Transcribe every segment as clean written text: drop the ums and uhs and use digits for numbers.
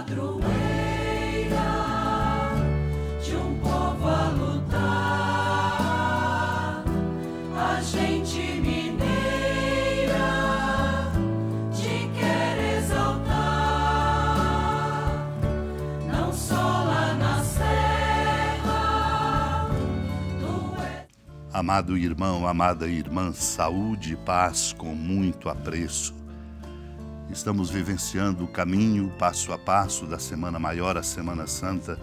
padroeira de um povo a lutar, a gente mineira te quer exaltar, não só lá na serra, tu és. Amado irmão, amada irmã, saúde e paz com muito apreço. Estamos vivenciando o caminho passo a passo da Semana Maior à Semana Santa.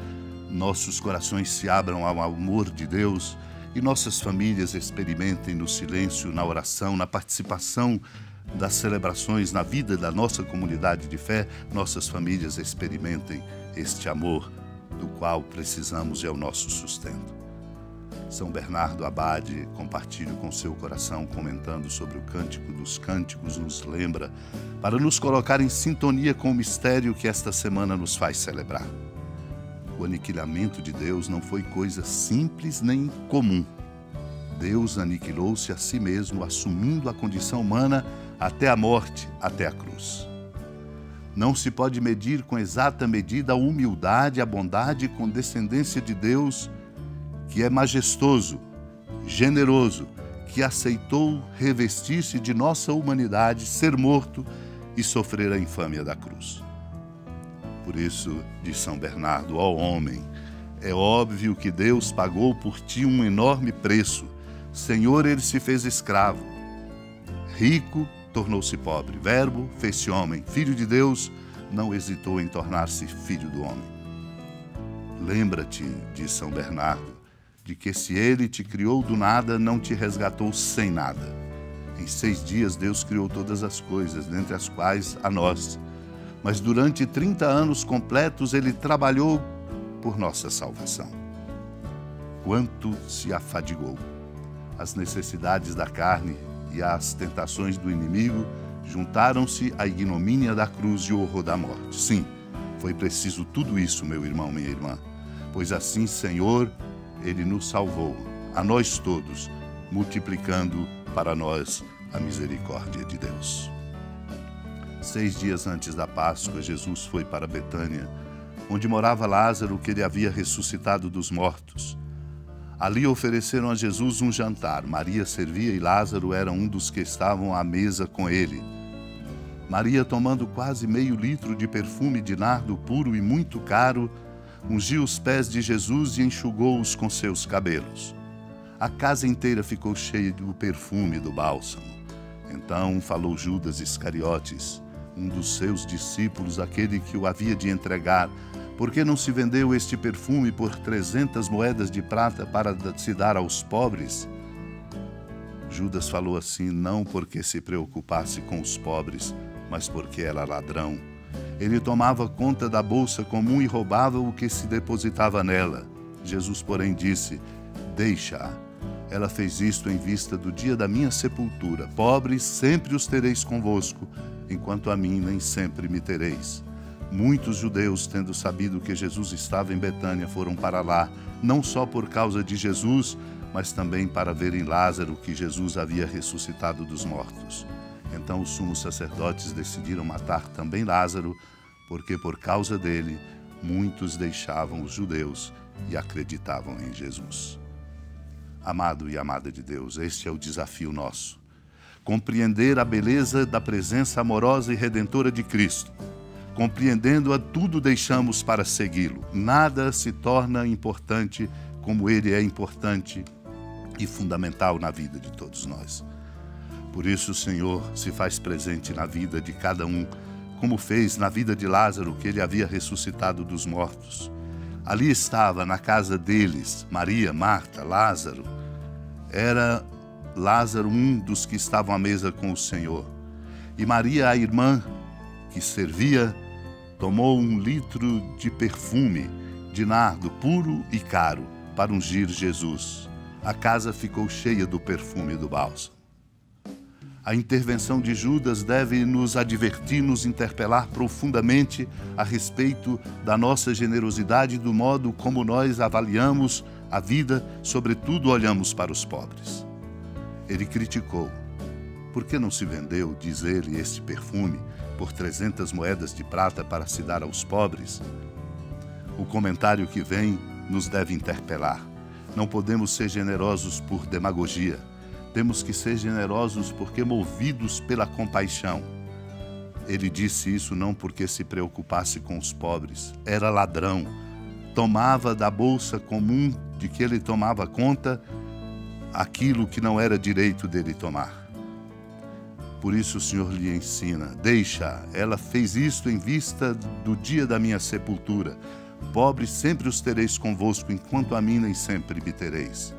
Nossos corações se abram ao amor de Deus e nossas famílias experimentem no silêncio, na oração, na participação das celebrações na vida da nossa comunidade de fé. Nossas famílias experimentem este amor do qual precisamos e é o nosso sustento. São Bernardo Abade, compartilho com seu coração, comentando sobre o Cântico dos Cânticos, nos lembra para nos colocar em sintonia com o mistério que esta semana nos faz celebrar. O aniquilamento de Deus não foi coisa simples nem comum. Deus aniquilou-se a si mesmo, assumindo a condição humana até a morte, até a cruz. Não se pode medir com exata medida a humildade, a bondade e condescendência de Deus, que é majestoso, generoso, que aceitou revestir-se de nossa humanidade, ser morto e sofrer a infâmia da cruz. Por isso, diz São Bernardo, ó homem, é óbvio que Deus pagou por ti um enorme preço. Senhor, ele se fez escravo. Rico, tornou-se pobre. Verbo, fez-se homem. Filho de Deus, não hesitou em tornar-se filho do homem. Lembra-te, diz São Bernardo, de que se ele te criou do nada, não te resgatou sem nada. Em 6 dias Deus criou todas as coisas, dentre as quais a nós. Mas durante 30 anos completos ele trabalhou por nossa salvação. Quanto se afadigou! As necessidades da carne e as tentações do inimigo juntaram-se à ignomínia da cruz e o horror da morte. Sim, foi preciso tudo isso, meu irmão, minha irmã. Pois assim, Senhor, ele nos salvou, a nós todos, multiplicando para nós a misericórdia de Deus. 6 dias antes da Páscoa, Jesus foi para Betânia, onde morava Lázaro, que ele havia ressuscitado dos mortos. Ali ofereceram a Jesus um jantar. Maria servia e Lázaro era um dos que estavam à mesa com ele. Maria, tomando quase meio litro de perfume de nardo puro e muito caro, ungiu os pés de Jesus e enxugou-os com seus cabelos. A casa inteira ficou cheia do perfume do bálsamo. Então falou Judas Iscariotes, um dos seus discípulos, aquele que o havia de entregar: por que não se vendeu este perfume por 300 moedas de prata para se dar aos pobres? Judas falou assim não porque se preocupasse com os pobres, mas porque era ladrão. Ele tomava conta da bolsa comum e roubava o que se depositava nela. Jesus, porém, disse: deixa-a. Ela fez isto em vista do dia da minha sepultura. Pobres sempre os tereis convosco, enquanto a mim nem sempre me tereis. Muitos judeus, tendo sabido que Jesus estava em Betânia, foram para lá, não só por causa de Jesus, mas também para verem Lázaro, que Jesus havia ressuscitado dos mortos. Então os sumos sacerdotes decidiram matar também Lázaro, porque por causa dele muitos deixavam os judeus e acreditavam em Jesus. Amado e amada de Deus, este é o desafio nosso. Compreender a beleza da presença amorosa e redentora de Cristo. Compreendendo-a, tudo deixamos para segui-lo. Nada se torna importante como ele é importante e fundamental na vida de todos nós. Por isso o Senhor se faz presente na vida de cada um, como fez na vida de Lázaro, que ele havia ressuscitado dos mortos. Ali estava, na casa deles, Maria, Marta, Lázaro. Era Lázaro um dos que estavam à mesa com o Senhor. E Maria, a irmã que servia, tomou 1 litro de perfume de nardo puro e caro para ungir Jesus. A casa ficou cheia do perfume do bálsamo. A intervenção de Judas deve nos advertir, nos interpelar profundamente a respeito da nossa generosidade e do modo como nós avaliamos a vida, sobretudo olhamos para os pobres. Ele criticou: por que não se vendeu, diz ele, este perfume por 300 moedas de prata para se dar aos pobres? O comentário que vem nos deve interpelar. Não podemos ser generosos por demagogia. Temos que ser generosos porque movidos pela compaixão. Ele disse isso não porque se preocupasse com os pobres. Era ladrão. Tomava da bolsa comum de que ele tomava conta aquilo que não era direito dele tomar. Por isso o Senhor lhe ensina, deixa, ela fez isto em vista do dia da minha sepultura. Pobres sempre os tereis convosco, enquanto a mim nem sempre me tereis.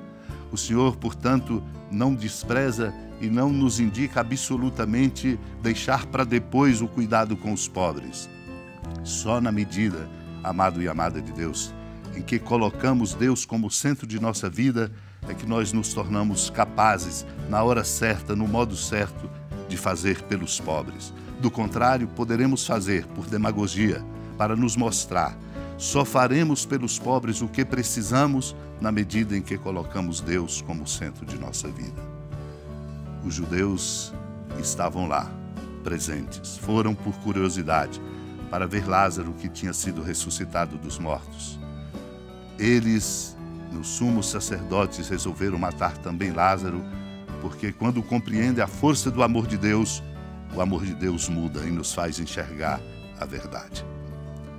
O Senhor, portanto, não despreza e não nos indica absolutamente deixar para depois o cuidado com os pobres. Só na medida, amado e amada de Deus, em que colocamos Deus como centro de nossa vida, é que nós nos tornamos capazes, na hora certa, no modo certo, de fazer pelos pobres. Do contrário, poderemos fazer por demagogia, para nos mostrar. Só faremos pelos pobres o que precisamos na medida em que colocamos Deus como centro de nossa vida. Os judeus estavam lá, presentes. Foram por curiosidade, para ver Lázaro que tinha sido ressuscitado dos mortos. Eles, nos sumos sacerdotes, resolveram matar também Lázaro, porque quando compreende a força do amor de Deus, o amor de Deus muda e nos faz enxergar a verdade.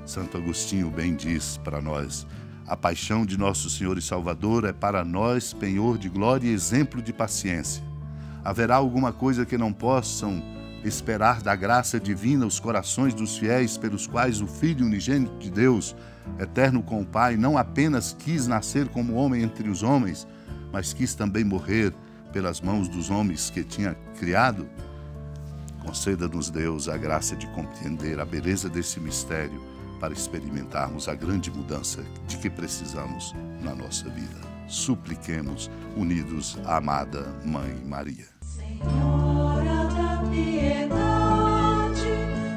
Santo Agostinho bem diz para nós, a paixão de nosso Senhor e Salvador é para nós penhor de glória e exemplo de paciência. Haverá alguma coisa que não possam esperar da graça divina os corações dos fiéis pelos quais o Filho unigênito de Deus, eterno com o Pai, não apenas quis nascer como homem entre os homens, mas quis também morrer pelas mãos dos homens que tinha criado? Conceda-nos, Deus, a graça de compreender a beleza desse mistério para experimentarmos a grande mudança de que precisamos na nossa vida. Supliquemos, unidos à amada Mãe Maria. Senhora da piedade,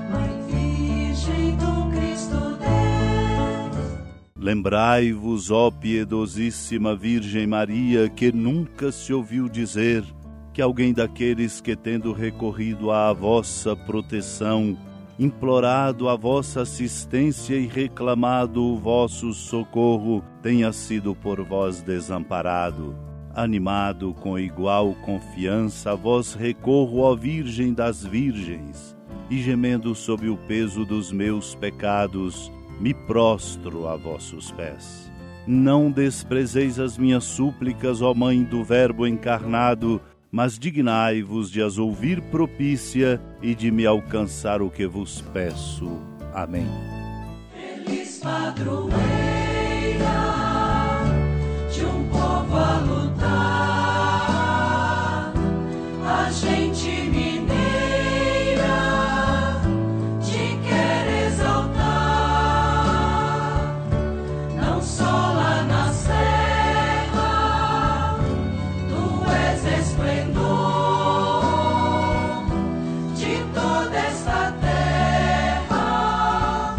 Mãe Virgem do Cristo Deus. Lembrai-vos, ó piedosíssima Virgem Maria, que nunca se ouviu dizer que alguém daqueles que, tendo recorrido à vossa proteção, implorado a vossa assistência e reclamado o vosso socorro, tenha sido por vós desamparado. Animado com igual confiança, a vós recorro, ó Virgem das Virgens, e gemendo sob o peso dos meus pecados, me prostro a vossos pés. Não desprezeis as minhas súplicas, ó Mãe do Verbo encarnado, mas dignai-vos de as ouvir propícia e de me alcançar o que vos peço. Amém. Feliz padroeira de um povo a lutar, a gente mineira te quer exaltar, não só lá na serra, tu és esplendor de toda esta terra,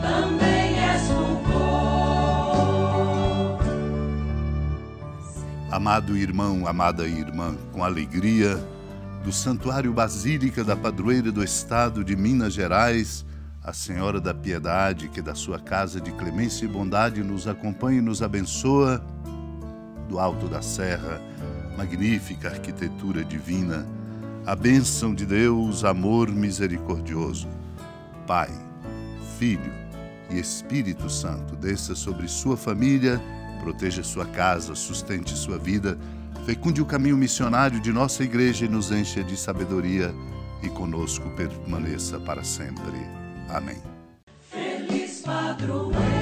também és fulgor. Amado irmão, amada irmã, com alegria, do Santuário Basílica da Padroeira do Estado de Minas Gerais, a Senhora da Piedade, que da sua casa de clemência e bondade nos acompanha e nos abençoa, do alto da serra, magnífica arquitetura divina, a bênção de Deus, amor misericordioso, Pai, Filho e Espírito Santo, desça sobre sua família, proteja sua casa, sustente sua vida, fecunde o caminho missionário de nossa igreja e nos encha de sabedoria e conosco permaneça para sempre. Amém. Feliz padroeira